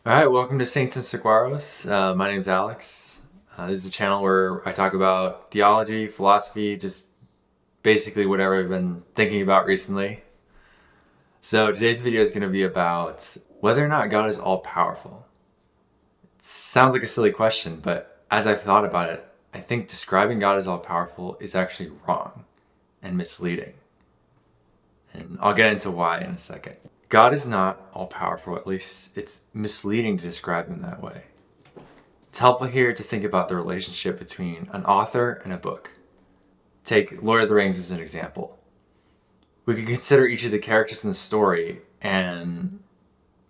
All right, welcome to Saints and Saguaros. My name's Alex. This is a channel where I talk about theology, philosophy, just basically whatever I've been thinking about recently. So today's video is going to be about whether or not God is all-powerful. It sounds like a silly question, but as I've thought about it, I think describing God as all-powerful is actually wrong and misleading. And I'll get into why in a second. God is not all-powerful, at least it's misleading to describe him that way. It's helpful here to think about the relationship between an author and a book. Take Lord of the Rings as an example. We could consider each of the characters in the story and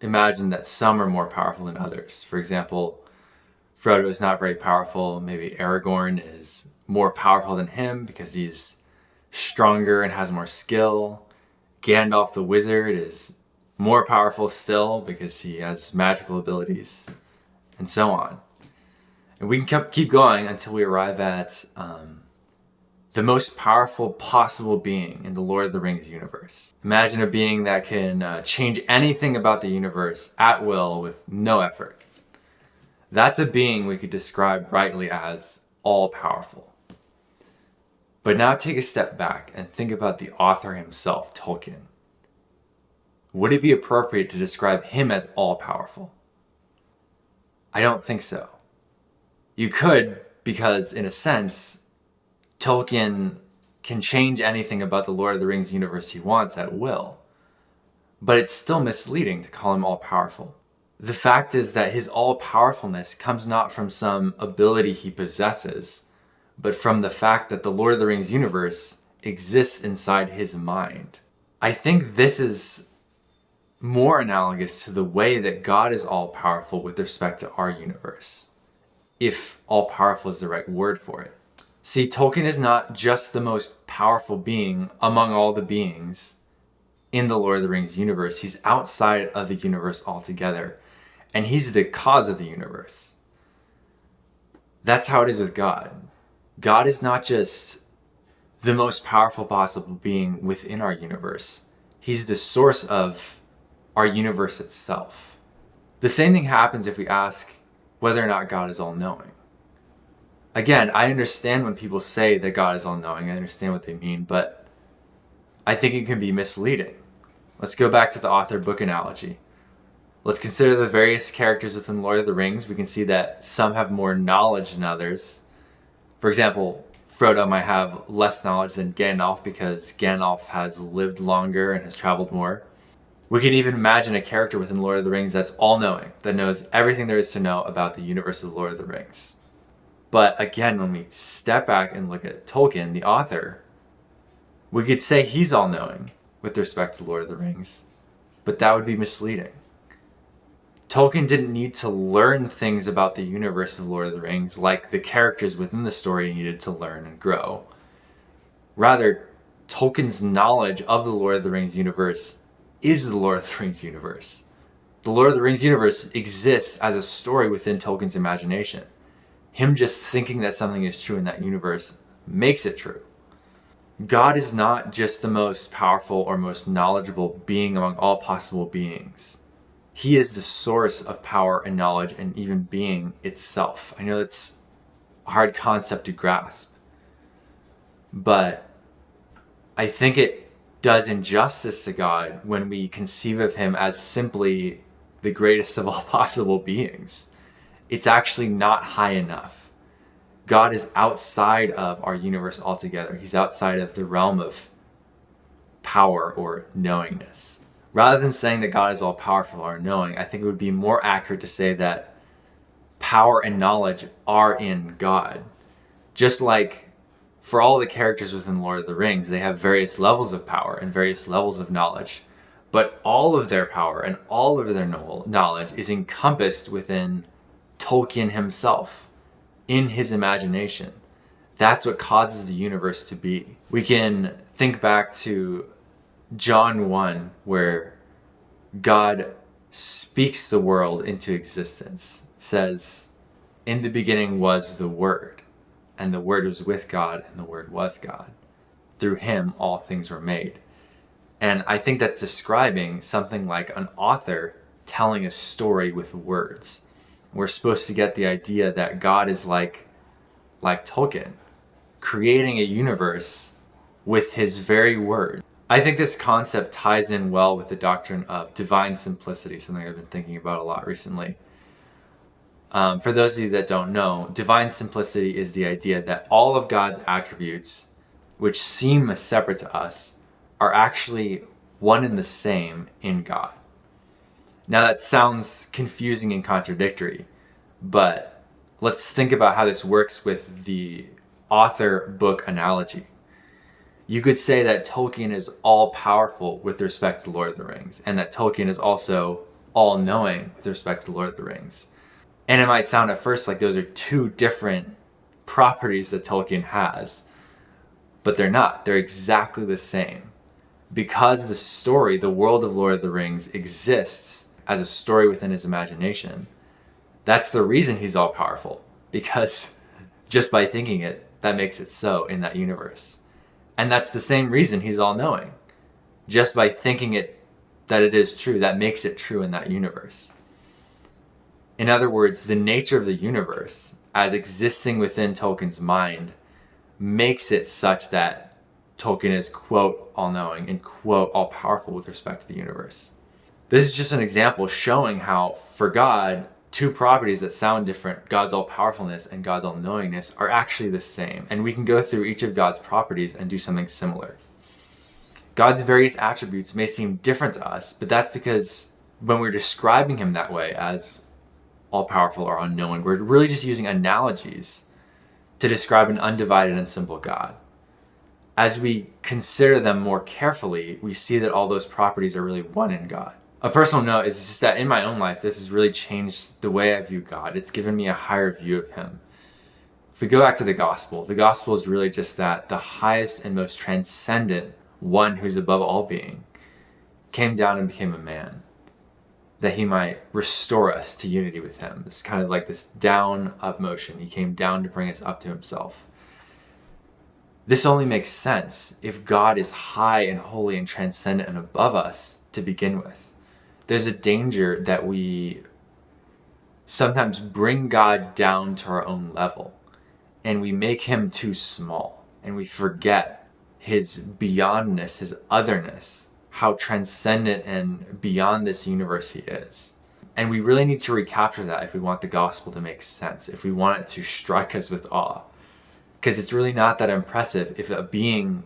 imagine that some are more powerful than others. For example, Frodo is not very powerful. Maybe Aragorn is more powerful than him because he's stronger and has more skill. Gandalf the wizard is more powerful still because he has magical abilities, and so on. And we can keep going until we arrive at the most powerful possible being in the Lord of the Rings universe. Imagine a being that can change anything about the universe at will with no effort. That's a being we could describe rightly as all-powerful. But now take a step back and think about the author himself, Tolkien. Would it be appropriate to describe him as all-powerful? I don't think so. You could, because in a sense, Tolkien can change anything about the Lord of the Rings universe he wants at will. But it's still misleading to call him all-powerful. The fact is that his all-powerfulness comes not from some ability he possesses, but from the fact that the Lord of the Rings universe exists inside his mind. I think this is more analogous to the way that God is all-powerful with respect to our universe, if all-powerful is the right word for it. See, Tolkien is not just the most powerful being among all the beings in the Lord of the Rings universe. He's outside of the universe altogether, and he's the cause of the universe. That's how it is with God. God is not just the most powerful possible being within our universe. He's the source of our universe itself. The same thing happens if we ask whether or not God is all-knowing. Again, I understand when people say that God is all-knowing. I understand what they mean, but I think it can be misleading. Let's go back to the author-book analogy. Let's consider the various characters within Lord of the Rings. We can see that some have more knowledge than others. For example, Frodo might have less knowledge than Gandalf because Gandalf has lived longer and has traveled more. We can even imagine a character within Lord of the Rings that's all-knowing, that knows everything there is to know about the universe of Lord of the Rings. But again, when we step back and look at Tolkien, the author, we could say he's all-knowing with respect to Lord of the Rings, but that would be misleading. Tolkien didn't need to learn things about the universe of Lord of the Rings like the characters within the story needed to learn and grow. Rather, Tolkien's knowledge of the Lord of the Rings universe is the Lord of the Rings universe. The Lord of the Rings universe exists as a story within Tolkien's imagination. Him just thinking that something is true in that universe makes it true. God is not just the most powerful or most knowledgeable being among all possible beings. He is the source of power and knowledge and even being itself. I know that's a hard concept to grasp, but I think it does injustice to God when we conceive of him as simply the greatest of all possible beings. It's actually not high enough. God is outside of our universe altogether. He's outside of the realm of power or knowingness. Rather than saying that God is all-powerful or knowing, I think it would be more accurate to say that power and knowledge are in God. Just like for all the characters within Lord of the Rings, they have various levels of power and various levels of knowledge, but all of their power and all of their knowledge is encompassed within Tolkien himself, in his imagination. That's what causes the universe to be. We can think back to John 1, where God speaks the world into existence. It says, "In the beginning was the Word, and the Word was with God, and the Word was God. Through him all things were made." And I think that's describing something like an author telling a story with words. We're supposed to get the idea that God is like Tolkien, creating a universe with his very word. I think this concept ties in well with the doctrine of divine simplicity, something I've been thinking about a lot recently. For those of you that don't know, divine simplicity is the idea that all of God's attributes, which seem separate to us, are actually one and the same in God. Now that sounds confusing and contradictory, but let's think about how this works with the author-book analogy. You could say that Tolkien is all-powerful with respect to Lord of the Rings, and that Tolkien is also all-knowing with respect to Lord of the Rings. And it might sound at first like those are two different properties that Tolkien has, but they're not. They're exactly the same. Because the story, the world of Lord of the Rings, exists as a story within his imagination, that's the reason he's all-powerful. Because just by thinking it, that makes it so in that universe. And that's the same reason he's all-knowing. Just by thinking it, that it is true, that makes it true in that universe. In other words, the nature of the universe, as existing within Tolkien's mind, makes it such that Tolkien is, quote, all-knowing and, quote, all-powerful with respect to the universe. This is just an example showing how, for God, two properties that sound different, God's all-powerfulness and God's all-knowingness, are actually the same. And we can go through each of God's properties and do something similar. God's various attributes may seem different to us, but that's because when we're describing him that way as all-powerful or unknowing, we're really just using analogies to describe an undivided and simple God. As we consider them more carefully, we see that all those properties are really one in God. A personal note is just that in my own life, this has really changed the way I view God. It's given me a higher view of him. If we go back to the gospel is really just that the highest and most transcendent one who's above all being came down and became a man, that he might restore us to unity with him. It's kind of like this down-up motion. He came down to bring us up to himself. This only makes sense if God is high and holy and transcendent and above us to begin with. There's a danger that we sometimes bring God down to our own level and we make him too small and we forget his beyondness, his otherness, how transcendent and beyond this universe he is. And we really need to recapture that if we want the gospel to make sense, if we want it to strike us with awe. Because it's really not that impressive if a being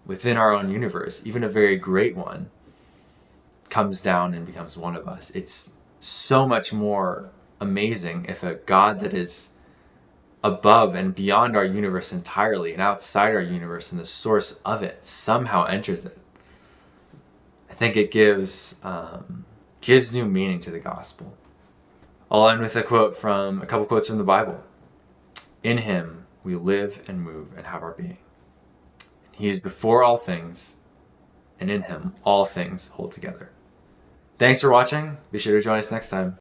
within our own universe, even a very great one, comes down and becomes one of us. It's so much more amazing if a God that is above and beyond our universe entirely and outside our universe and the source of it somehow enters it. I think it gives new meaning to the gospel. I'll end with a couple quotes from the Bible. In him we live and move and have our being. He is before all things, and in him all things hold together. Thanks for watching. Be sure to join us next time.